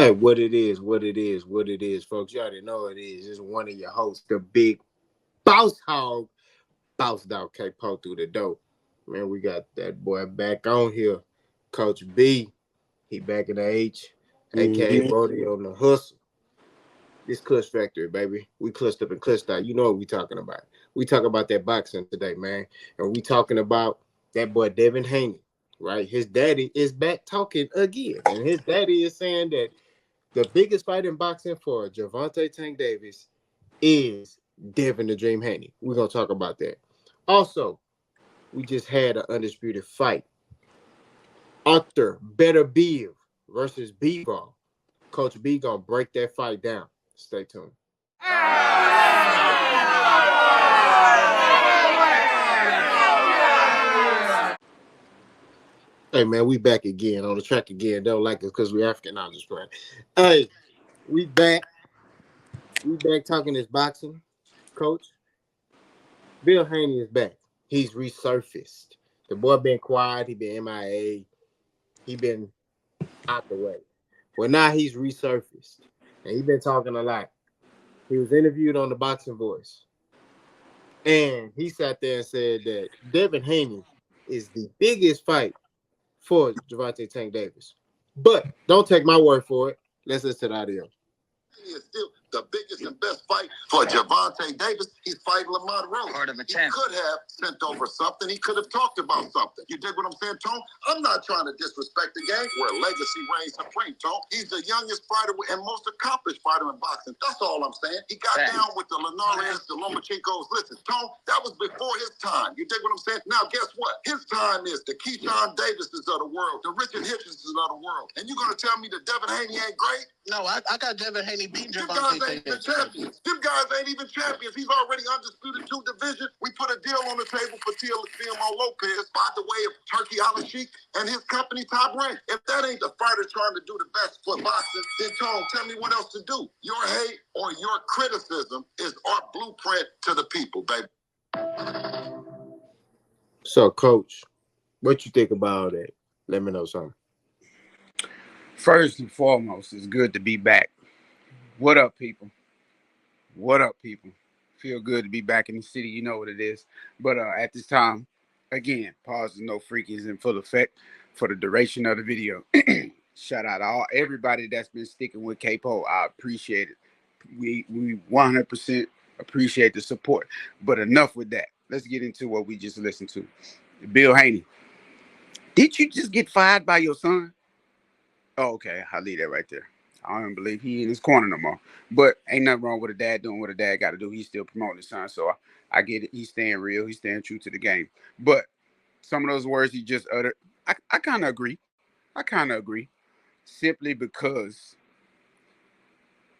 Hey, what it is, folks. You already know it is. It's one of your hosts, the big boss hog, boss dog K Po through the door. Man, we got that boy back on here. Coach B, he back in the H, aka Mm-hmm. Brody on the hustle. This Clutch Factory, baby. We clutched up and clutched out. You know what we talking about. We talking about that boxing today, man. And we talking about that boy Devin Haney, right? His daddy is back talking again. And his daddy is saying that the biggest fight in boxing for Gervonta Tank Davis is Devin the Dream Haney. We're gonna talk about that. Also, we just had an undisputed fight. Arthur Better Biv versus B-Ball. Coach B gonna break that fight down. Stay tuned. Hey man, we back again on the track again. Don't like us because we African. I'm just playing. Hey, we back. We back talking this boxing. Coach, Bill Haney is back. He's resurfaced. The boy been quiet. He been MIA. He been out the way. Well, now he's resurfaced, and he been talking a lot. He was interviewed on the Boxing Voice, and he sat there and said that Devin Haney is the biggest fight for Gervonta Tank Davis. But don't take my word for it. Let's listen to the audio. Is still the biggest and best fight for Gervonta Davis. He's fighting Lamont Rose. Part of a He champ. could have sent over something. He could have talked about something. You dig what I'm saying, Tone? I'm not trying to disrespect the game where legacy reigns supreme, Tone. He's the youngest fighter and most accomplished fighter in boxing. That's all I'm saying. He got Thanks. down with the Linares, the Lomachinkos. Listen, Tone, that was before his time. You dig what I'm saying? Now, guess what? His time is the Keyshawn Davises of the world, the Richard Hitchenses of the world. And you're going to tell me that Devin Haney ain't great? No, I got Devin Haney beating Them Gervonta guys ain't even champions. Them guys ain't even champions. He's already undisputed 2 division. We put a deal on the table for Teofimo Lopez by the way of Turkey Al Sheikh and his company Top Rank. If that ain't the fighter trying to do the best for boxing, then Tone, tell me what else to do. Your hate or your criticism is our blueprint to the people, baby. So, Coach, what you think about that? Let me know something. First and foremost, it's good to be back. What up, people? What up, people? Feel good to be back in the city. You know what it is. But at this time, again, pause is no freaky is in full effect for the duration of the video. Shout out to everybody that's been sticking with Capo. I appreciate it. We 100% appreciate the support. But enough with that. Let's get into what we just listened to. Bill Haney. Did you just get fired by your son? Oh, okay. I'll leave that right there. I don't believe he in his corner no more. But ain't nothing wrong with a dad doing what a dad got to do. He's still promoting his son. So I get it. He's staying real. He's staying true to the game. But some of those words he just uttered, I kind of agree. I kind of agree. Simply because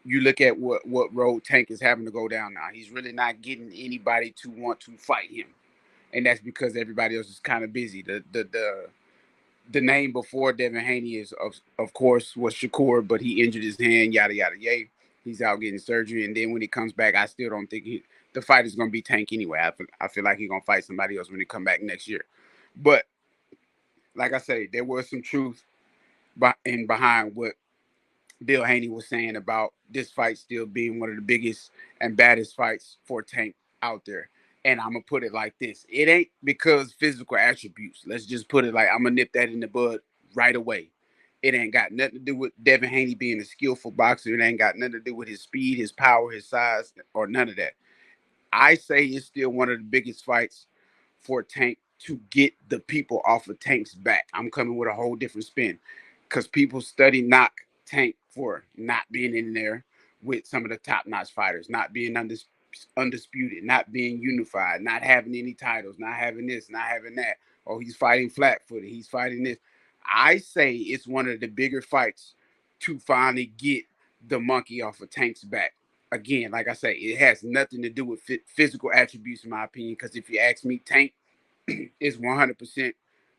you look at what road Tank is having to go down now. He's really not getting anybody to want to fight him. And that's because everybody else is kind of busy. The name before Devin Haney is of course was Shakur, but he injured his hand, yada yada yay. He's out getting surgery, and then when he comes back, I still don't think the fight is going to be Tank anyway. I feel like he's going to fight somebody else when he come back next year. But like I say, there was some truth behind what Bill Haney was saying about this fight still being one of the biggest and baddest fights for Tank out there. And I'm going to put it like this. It ain't because physical attributes. Let's just put it like I'm going to nip that in the bud right away. It ain't got nothing to do with Devin Haney being a skillful boxer. It ain't got nothing to do with his speed, his power, his size, or none of that. I say it's still one of the biggest fights for Tank to get the people off of Tank's back. I'm coming with a whole different spin because people knock Tank for not being in there with some of the top-notch fighters, not being undisputed, not being unified, not having any titles, not having this, not having that. Oh, he's fighting flat-footed. He's fighting this. I say it's one of the bigger fights to finally get the monkey off of Tank's back. Again, like I say, it has nothing to do with physical attributes, in my opinion, because if you ask me, Tank is 100%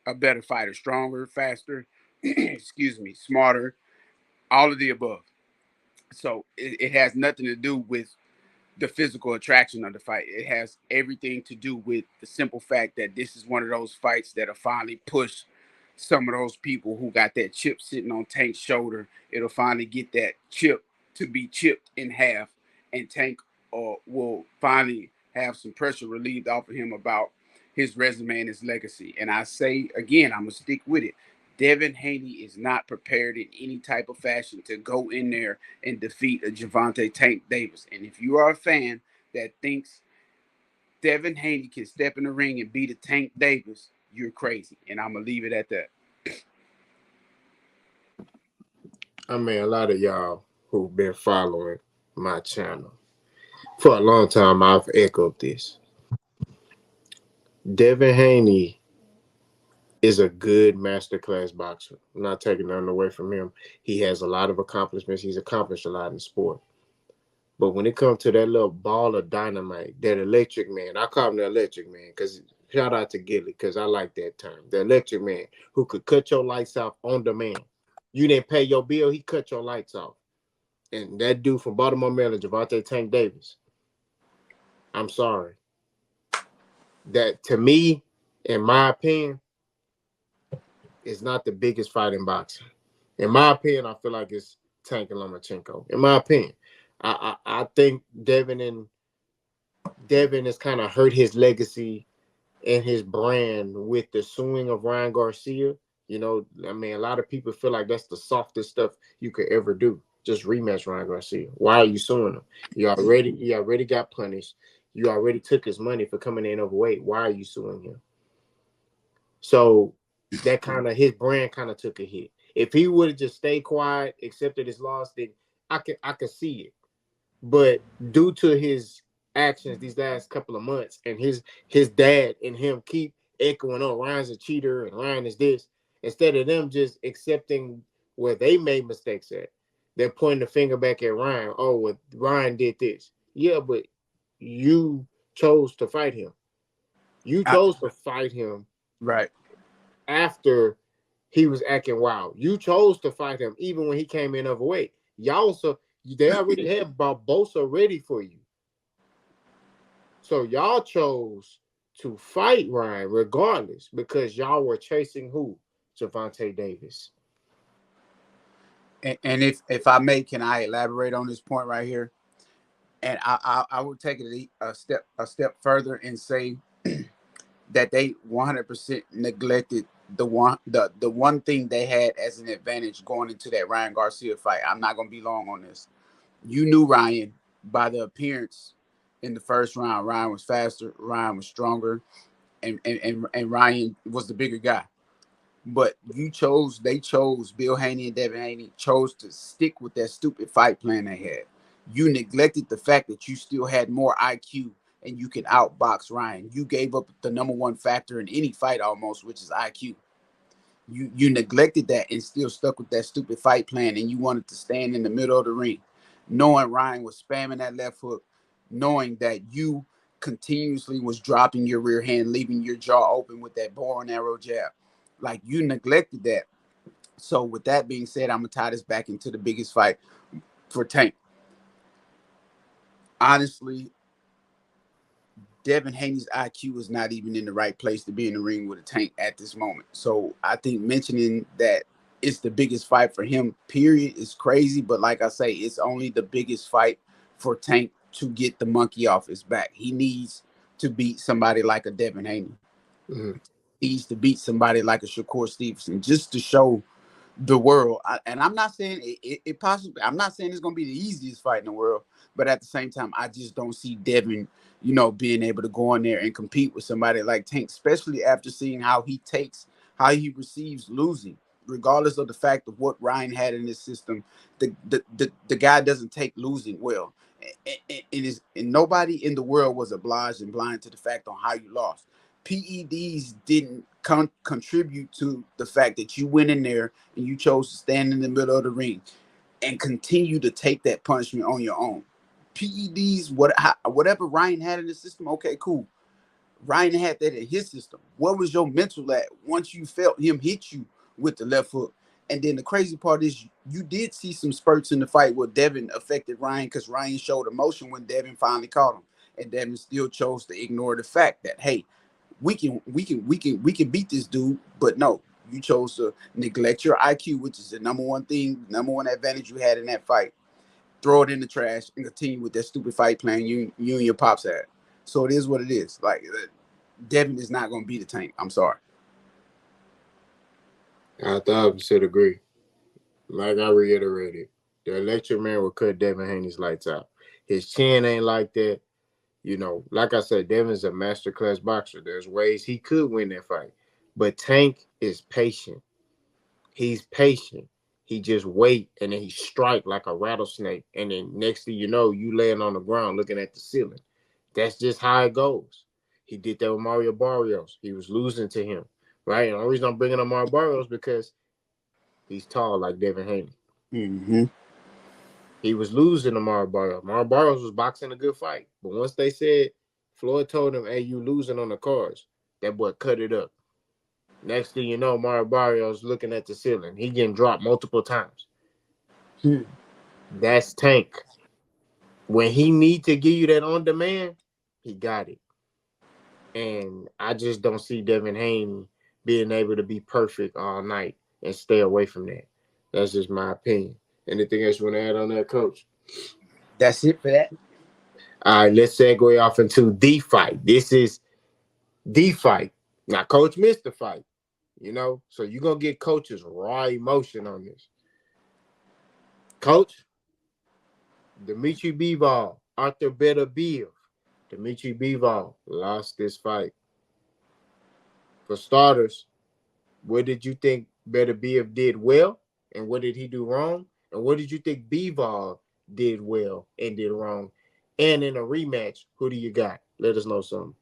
a better fighter, stronger, faster, excuse me, smarter, all of the above. So it has nothing to do with the physical attraction of the fight. It has everything to do with the simple fact that this is one of those fights that are finally pushed some of those people who got that chip sitting on Tank's shoulder, it'll finally get that chip to be chipped in half, and Tank will finally have some pressure relieved off of him about his resume and his legacy. And I say again, I'm gonna stick with it. Devin Haney is not prepared in any type of fashion to go in there and defeat a Gervonta Tank Davis. And if you are a fan that thinks Devin Haney can step in the ring and beat a Tank Davis, you're crazy. And I'm gonna leave it at that. I mean, a lot of y'all who've been following my channel for a long time, I've echoed this. Devin Haney is a good masterclass boxer. I'm not taking nothing away from him. He has a lot of accomplishments. He's accomplished a lot in the sport. But when it comes to that little ball of dynamite, that electric man, I call him the electric man because shout out to Gilly because I like that term. The electric man who could cut your lights off on demand. You didn't pay your bill, he cut your lights off. And that dude from Baltimore, Maryland, Gervonta Tank Davis, I'm sorry. That to me, in my opinion, is not the biggest fight in boxing. In my opinion, I feel like it's Tank and Lomachenko. In my opinion, I think Devin has kind of hurt his legacy and his brand with the suing of Ryan Garcia. You know, I mean, a lot of people feel like that's the softest stuff you could ever do. Just rematch Ryan Garcia. Why are you suing him? You already got punished. You already took his money for coming in overweight. Why are you suing him? So that kind of his brand kind of took a hit. If he would have just stayed quiet, accepted his loss, then I could see it. But due to his actions these last couple of months and his dad and him keep echoing, oh, Ryan's a cheater and Ryan is this, instead of them just accepting where they made mistakes at, they're pointing the finger back at Ryan. Oh, well, Ryan did this. Yeah, but you chose to fight him. You chose to fight him Right. after he was acting wild. You chose to fight him even when he came in overweight. Y'all so they already had Barbosa ready for you. So y'all chose to fight Ryan regardless because y'all were chasing who? Gervonta Davis. And if I may, can I elaborate on this point right here? And I would take it a step further and say that they 100% neglected the one thing they had as an advantage going into that Ryan Garcia fight. I'm not gonna be long on this. You knew Ryan by the appearance in the first round. Ryan was faster, Ryan was stronger, and Ryan was the bigger guy. But they chose, Bill Haney and Devin Haney chose to stick with that stupid fight plan they had. You neglected the fact that you still had more IQ and you could outbox Ryan. You gave up the number one factor in any fight almost, which is IQ. You neglected that and still stuck with that stupid fight plan, and you wanted to stand in the middle of the ring, knowing Ryan was spamming that left hook, knowing that you continuously was dropping your rear hand, leaving your jaw open with that bow and arrow jab. Like, you neglected that. So with that being said, I'm gonna tie this back into the biggest fight for Tank. Honestly, Devin Haney's IQ is not even in the right place to be in the ring with a Tank at this moment. So I think mentioning that it's the biggest fight for him, period, is crazy. But like I say, it's only the biggest fight for Tank to get the monkey off his back. He needs to beat somebody like a Devin Haney. Mm-hmm. He needs to beat somebody like a Shakur Stevenson just to show the world. And I'm not saying it possibly, I'm not saying it's going to be the easiest fight in the world, but at the same time, I just don't see Devin, being able to go in there and compete with somebody like Tank, especially after seeing how he receives losing, regardless of the fact of what Ryan had in his system. The guy doesn't take losing well. And nobody in the world was obliged and blind to the fact on how you lost. PEDs didn't contribute to the fact that you went in there and you chose to stand in the middle of the ring and continue to take that punishment on your own. PEDs, whatever Ryan had in the system, okay, cool. Ryan had that in his system. What was your mental at once you felt him hit you with the left hook? And then the crazy part is you did see some spurts in the fight where Devin affected Ryan because Ryan showed emotion when Devin finally caught him. And Devin still chose to ignore the fact that, hey, we can beat this dude, but no, You chose to neglect your IQ, which is the number one thing, number one advantage you had in that fight. Throw it in the trash and continue with that stupid fight plan you and your pops had. So it is what it is. Like Devin is not going to be the Tank. I'm sorry. I the opposite agree. Like I reiterated, the electric man will cut Devin Haney's lights out. His chin ain't like that. You know, like I said, Devin's a masterclass boxer. There's ways he could win that fight. But Tank is patient. He's patient. He just wait and then he strike like a rattlesnake. And then next thing you know, you laying on the ground looking at the ceiling. That's just how it goes. He did that with Mario Barrios. He was losing to him. Right? And the only reason I'm bringing up Mario Barrios because he's tall like Devin Haney. Mm-hmm. He was losing to Mario Barrios. Mario Barrios was boxing a good fight. But once they said, Floyd told him, hey, you losing on the cards, that boy cut it up. Next thing you know, Mario Barrios looking at the ceiling. He getting dropped multiple times. That's Tank. When he need to give you that on demand, he got it. And I just don't see Devin Haney being able to be perfect all night and stay away from that. That's just my opinion. Anything else you want to add on that, Coach? That's it for that. All right, let's segue off into the fight. This is the fight. Now, Coach missed the fight, you know, so you're going to get Coach's raw emotion on this. Coach, Dimitri Bivol, Arthur Beterbiev. Dimitri Bivol lost this fight. For starters, what did you think Beterbiev did well, and what did he do wrong? And what did you think Bivol did well and did wrong? And in a rematch, who do you got? Let us know something.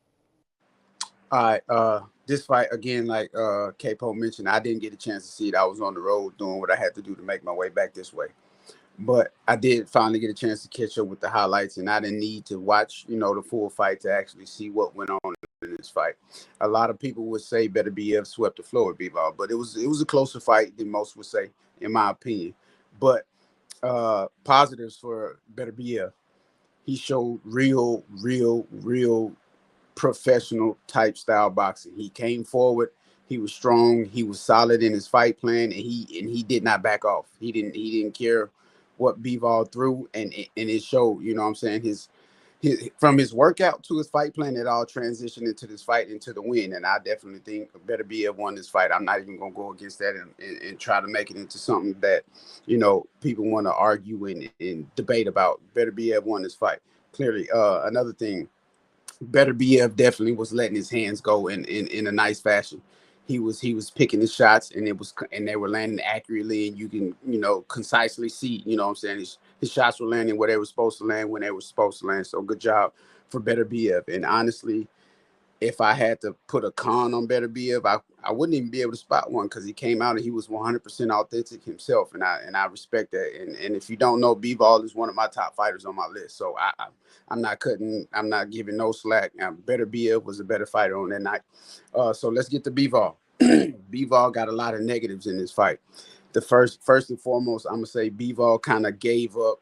All right. This fight again, like K-Po mentioned, I didn't get a chance to see it. I was on the road doing what I had to do to make my way back this way. But I did finally get a chance to catch up with the highlights, and I didn't need to watch, the full fight to actually see what went on in this fight. A lot of people would say Beterbiev swept the floor with Bivol, but it was a closer fight than most would say, in my opinion. But positives for Beterbiev, he showed real professional type style boxing. He came forward. He was strong. He was solid in his fight plan, and he did not back off. He didn't care what Bivol threw, and it showed. You know what I'm saying? His from his workout to his fight plan, it all transitioned into this fight, into the win. And I definitely think Beterbiev won this fight. I'm not even gonna go against that and try to make it into something that people want to argue and debate about. Beterbiev won this fight. Clearly, another thing. Beterbiev definitely was letting his hands go in a nice fashion. He was picking his shots, and they were landing accurately, and you can concisely see, what I'm saying, his shots were landing where they were supposed to land when they were supposed to land. So good job for Beterbiev. And honestly, if I had to put a con on Beterbiev, I wouldn't even be able to spot one, because he came out and he was 100% authentic himself, and I respect that. And if you don't know, Bivol is one of my top fighters on my list, so I'm not giving no slack. Beterbiev was a better fighter on that night. So let's get to Bivol. Bivol got a lot of negatives in this fight. The first and foremost, I'm gonna say Bivol kind of gave up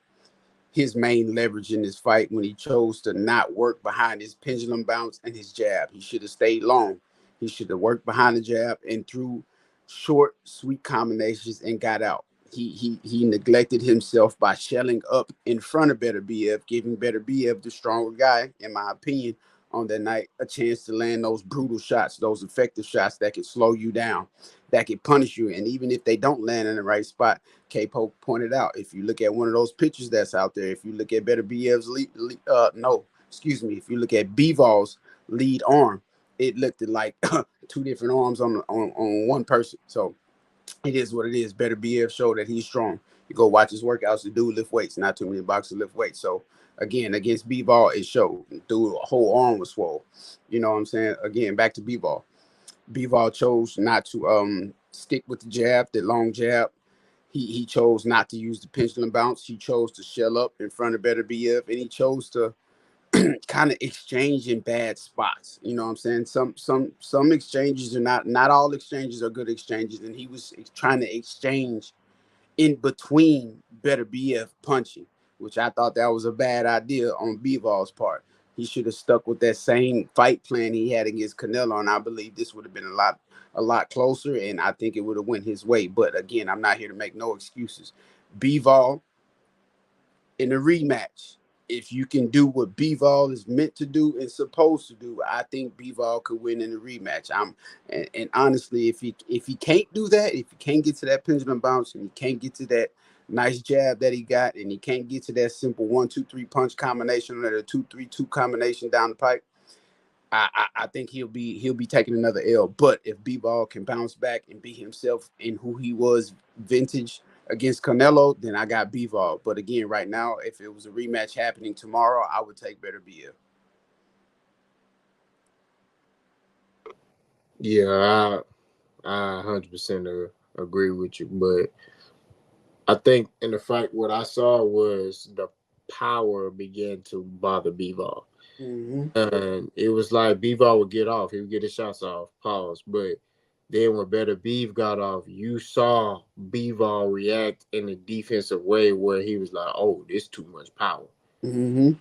his main leverage in this fight when he chose to not work behind his pendulum bounce and his jab. He should have stayed long. He should have worked behind the jab and threw short, sweet combinations and got out. He neglected himself by shelling up in front of Beterbiev, giving Beterbiev, the stronger guy, in my opinion, on that night, a chance to land those brutal shots, those effective shots that can slow you down, that can punish you. And even if they don't land in the right spot, K-Po pointed out, if you look at one of those pictures that's out there, if you look at Beterbiev's if you look at Bivol's lead arm, it looked like two different arms on one person. So it is what it is. Beterbiev showed that he's strong. You go watch his workouts. The dude lift weights. Not too many boxers lift weights. So again, against Bivol, it showed. Dude, whole arm was swole. You know what I'm saying? Again, back to Bivol. Bivol chose not to stick with the jab, the long jab. He chose not to use the pendulum bounce. He chose to shell up in front of Beterbiev, and he chose to kind of exchange in bad spots. You know what I'm saying? Some exchanges are not all exchanges are good exchanges, and he was trying to exchange in between Beterbiev punching, which I thought that was a bad idea on Bivol's part. He should have stuck with that same fight plan he had against Canelo, and I believe this would have been a lot closer, and I think it would have went his way. But again, I'm not here to make no excuses. Bivol in a rematch. If you can do what Bivol is meant to do and supposed to do, I think Bivol could win in a rematch. And honestly, if he can't do that, if he can't get to that pendulum bounce and he can't get to that nice jab that he got, and he can't get to that simple 1-2-3 punch combination or the 2-3-2 combination down the pipe, I think he'll be taking another L. But if B-Ball can bounce back and be himself in who he was vintage against Canelo, then I got B-Ball. But again, right now, if it was a rematch happening tomorrow, I would take Better BL. Yeah, I 100% agree with you, but I think in the fight, what I saw was the power began to bother Bivol. Mm-hmm. And it was like Bivol would get off, he would get his shots off, pause. But then when Better Beef got off, you saw Bivol react in a defensive way where he was like, oh, this too much power. Mm-hmm.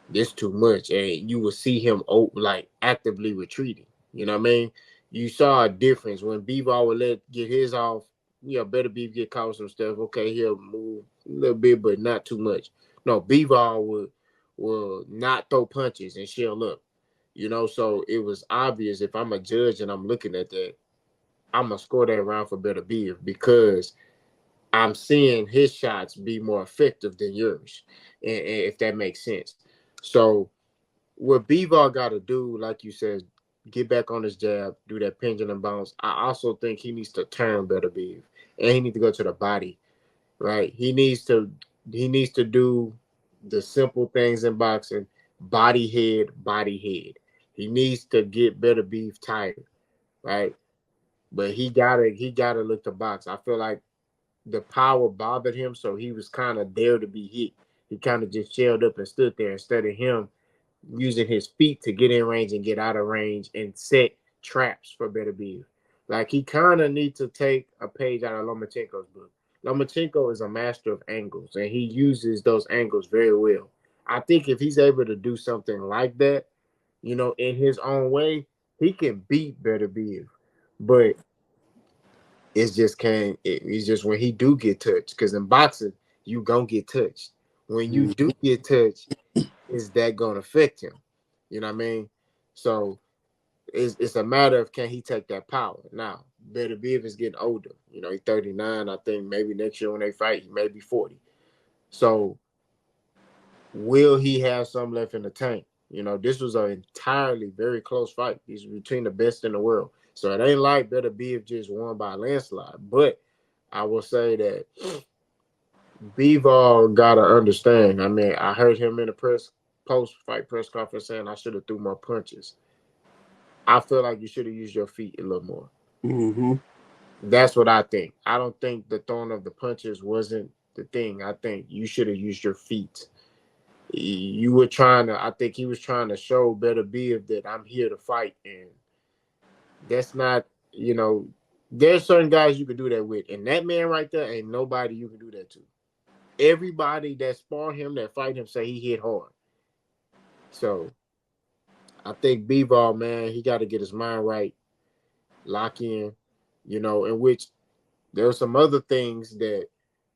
This too much. And you would see him like actively retreating. You know what I mean? You saw a difference when Bivol would get his off. Better Beef get caught with some stuff. Okay, he'll move a little bit, but not too much. No, Bivol would not throw punches and shell up. So it was obvious if I'm a judge and I'm looking at that, I'm gonna score that round for Better Beef because I'm seeing his shots be more effective than yours, and if that makes sense. So what Bivol got to do, like you said, get back on his jab, do that pendulum bounce. I also think he needs to turn Better Beef, and he needs to go to the body, right? He needs to do the simple things in boxing: body head, body head. He needs to get Better Beef tired, right? But he gotta look to box. I feel like the power bothered him, so he was kind of there to be hit. He kind of just shelled up and stood there instead of him using his feet to get in range and get out of range and set traps for Better Beef. Like he kind of needs to take a page out of Lomachenko's book. Lomachenko is a master of angles, and he uses those angles very well. I think if he's able to do something like that, in his own way, he can beat Better Beef. But it's just can't. It's just when he do get touched, because in boxing you gonna get touched. When you do get touched, is that gonna affect him? You know what I mean? So it's a matter of can he take that power. Now, Better Beef is getting older. He's 39. I think maybe next year when they fight, he may be 40. So will he have some left in the tank? This was an entirely very close fight. These are between the best in the world. So it ain't like Better Beef just won by a landslide. But I will say that Bivol gotta understand. I mean, I heard him in the post-fight press conference saying I should have threw more punches. I feel like you should have used your feet a little more. Mm-hmm. That's what I think. I don't think the throwing of the punches wasn't the thing. I think you should have used your feet. You were trying to. I think he was trying to show Better Beef that I'm here to fight, and that's not. There's certain guys you could do that with, and that man right there ain't nobody you can do that to. Everybody that spar him, that fight him, say he hit hard. So I think Bivol, man, he got to get his mind right, lock in, in which there are some other things that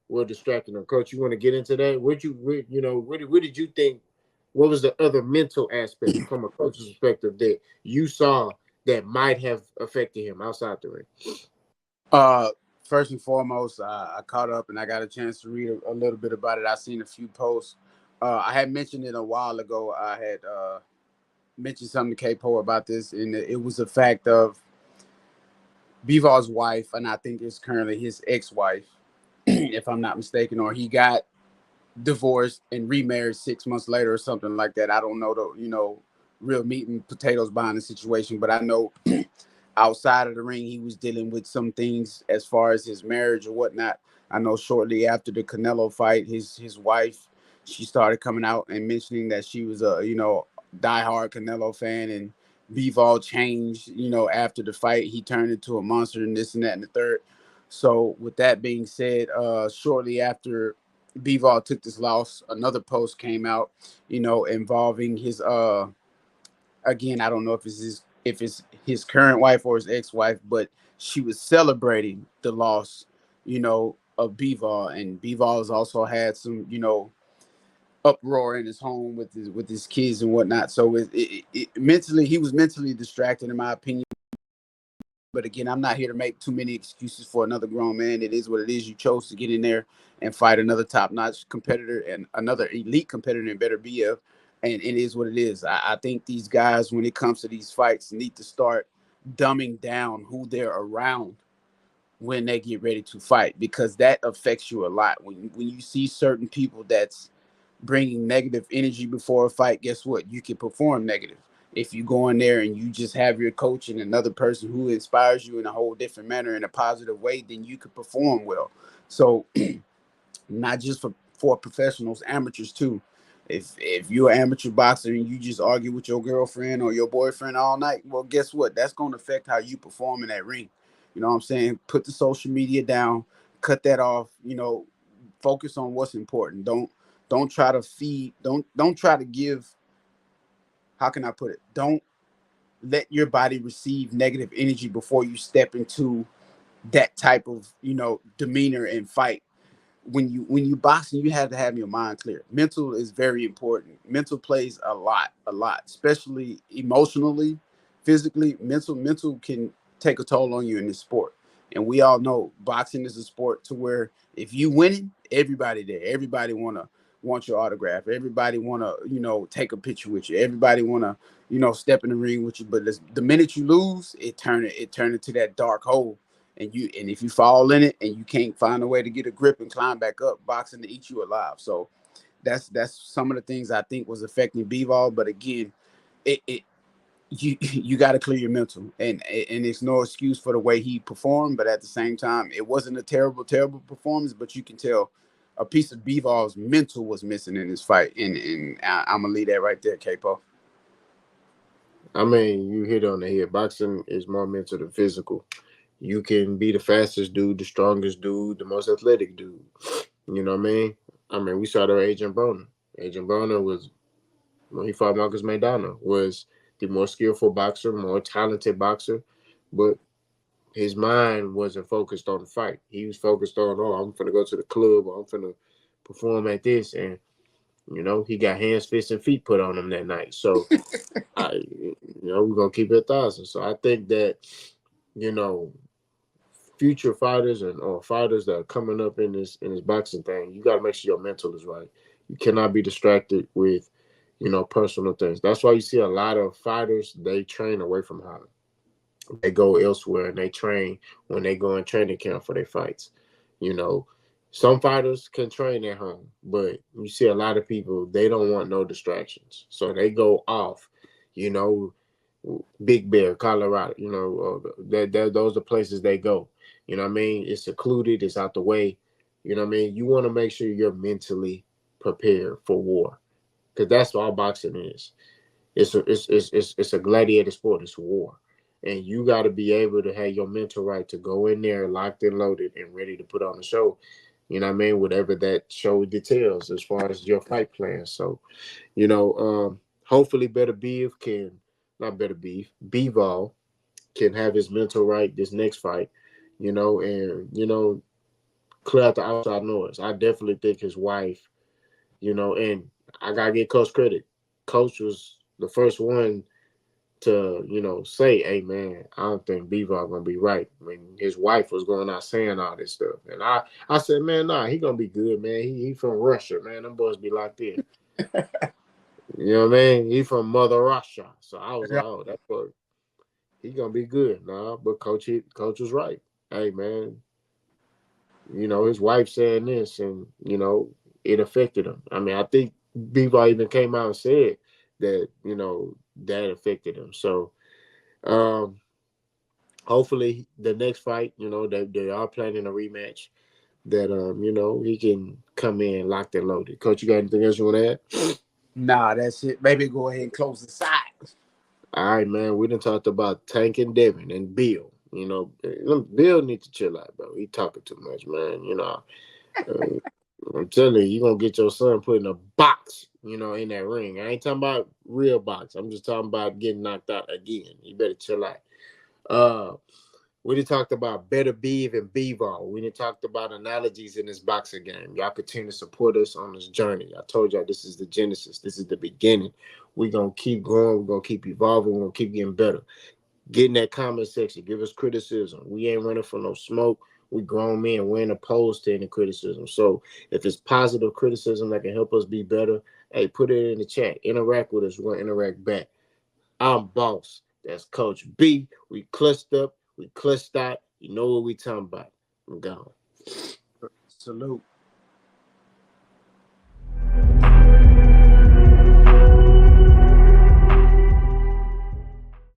were distracting him. Coach, you want to get into that? What did you think? What was the other mental aspect from a coach's perspective that you saw that might have affected him outside the ring? Uh, First and foremost, I caught up and I got a chance to read a little bit about it. I seen a few posts. I had mentioned it a while ago. I had mentioned something to K-Po about this, and it was the fact of Bivol's wife, and I think it's currently his ex-wife, if I'm not mistaken, or he got divorced and remarried 6 months later or something like that. I don't know the real meat and potatoes behind the situation, but I know outside of the ring he was dealing with some things as far as his marriage or whatnot. I know shortly after the Canelo fight, his wife, she started coming out and mentioning that she was a diehard Canelo fan, and Bivol changed after the fight. He turned into a monster and this and that and the third. So with that being said, shortly after Bivol took this loss. Another post came out, involving his again, I don't know if it's his current wife or his ex-wife, but she was celebrating the loss, of Bivol, and Bivol has also had some, uproar in his home with his kids and whatnot. So mentally, he was mentally distracted, in my opinion. But again, I'm not here to make too many excuses for another grown man. It is what it is. You chose to get in there and fight another top-notch competitor and another elite competitor in better BF, and it is what it is. I think these guys, when it comes to these fights, need to start dumbing down who they're around when they get ready to fight, because that affects you a lot. When you see certain people that's bringing negative energy before a fight, guess what? You can perform negative. If you go in there and you just have your coach and another person who inspires you in a whole different manner, in a positive way, then you could perform well. So not just for professionals, amateurs too. If you're an amateur boxer and you just argue with your girlfriend or your boyfriend all night, well, guess what? That's going to affect how you perform in that ring. You know what I'm saying? Put the social media down, cut that off. Focus on what's important. Don't try to feed. Don't try to give. How can I put it? Don't let your body receive negative energy before you step into that type of demeanor and fight. When you boxing, you have to have your mind clear. Mental is very important. Mental plays a lot, especially emotionally, physically. Mental can take a toll on you in this sport. And we all know boxing is a sport to where if you winning, everybody there, everybody want your autograph. Everybody wanna take a picture with you. Everybody wanna step in the ring with you. But the minute you lose, it turn into that dark hole, and if you fall in it and you can't find a way to get a grip and climb back up, boxing to eat you alive. So that's some of the things I think was affecting Bivol. But again, it you got to clear your mental, and it's no excuse for the way he performed. But at the same time, it wasn't a terrible performance. But you can tell a piece of Bivol's mental was missing in this fight, and I'm gonna leave that right there, Capo. I mean, you hit on the head. Boxing is more mental than physical. You can be the fastest dude, the strongest dude, the most athletic dude. You know what I mean? I mean, we saw that Agent Broner. Agent Broner was, when he fought Marcus McDonald, was the more skillful boxer, more talented boxer, but his mind wasn't focused on the fight. He was focused on, oh, I'm gonna go to the club, or I'm gonna perform at this, and he got hands, fists, and feet put on him that night. So we're gonna keep it 1,000. So I think that you know future fighters and or fighters that are coming up in this boxing thing, you got to make sure your mental is right. You cannot be distracted with personal things. That's why you see a lot of fighters, they train away from home. They go elsewhere and they train when they go in training camp for their fights. You know, some fighters can train at home, but you see a lot of people, they don't want no distractions. So they go off, you know, Big Bear, Colorado, those are places they go. You know what I mean? It's secluded, it's out the way. You know what I mean? You want to make sure you're mentally prepared for war, because that's what all boxing is. It's a gladiator sport. It's war, and you got to be able to have your mental right to go in there locked and loaded and ready to put on a show. You know what I mean? Whatever that show details as far as your fight plan. So hopefully Better Beef can not Better Beef Bivol can have his mental right this next fight. And clear out the outside noise. I definitely think his wife. And I gotta give Coach credit. Coach was the first one to say, "Hey man, I don't think Bivol gonna be right." When his wife was going out saying all this stuff, and I said, "Man, nah, he gonna be good, man. He from Russia, man. Them boys be locked in." You know what I mean? He from Mother Russia, so I was Yeah. like, "Oh, that boy, he gonna be good." Nah, but coach was right. Hey man, his wife saying this, and it affected him. I mean, I think Bivol even came out and said that that affected him. So. Um, Hopefully the next fight, they are planning a rematch that he can come in locked and loaded. Coach, you got anything else you want to add? Nah, that's it. Maybe go ahead and close the side. All right, man. We done talked about Tank and Devin and Bill. Bill needs to chill out, bro. He talking too much, man. Uh, I'm telling you, you're gonna get your son put in a box, in that ring. I ain't talking about real box. I'm just talking about getting knocked out again. You better chill out. Uh we done talked about better beef and bevo. We done talked about analogies in this boxing game. Y'all continue to support us on this journey. I told y'all this is the genesis. This is the beginning. We're gonna keep growing. We're gonna keep evolving. We're gonna keep getting better. Get in that comment section. Give us criticism. We ain't running for no smoke. We grown men. We ain't opposed to any criticism. So if it's positive criticism that can help us be better, hey, put it in the chat. Interact with us. We're gonna interact back. I'm boss. That's Coach B. We clutched up. We clutched out. You know what we talking about. I'm gone. Salute.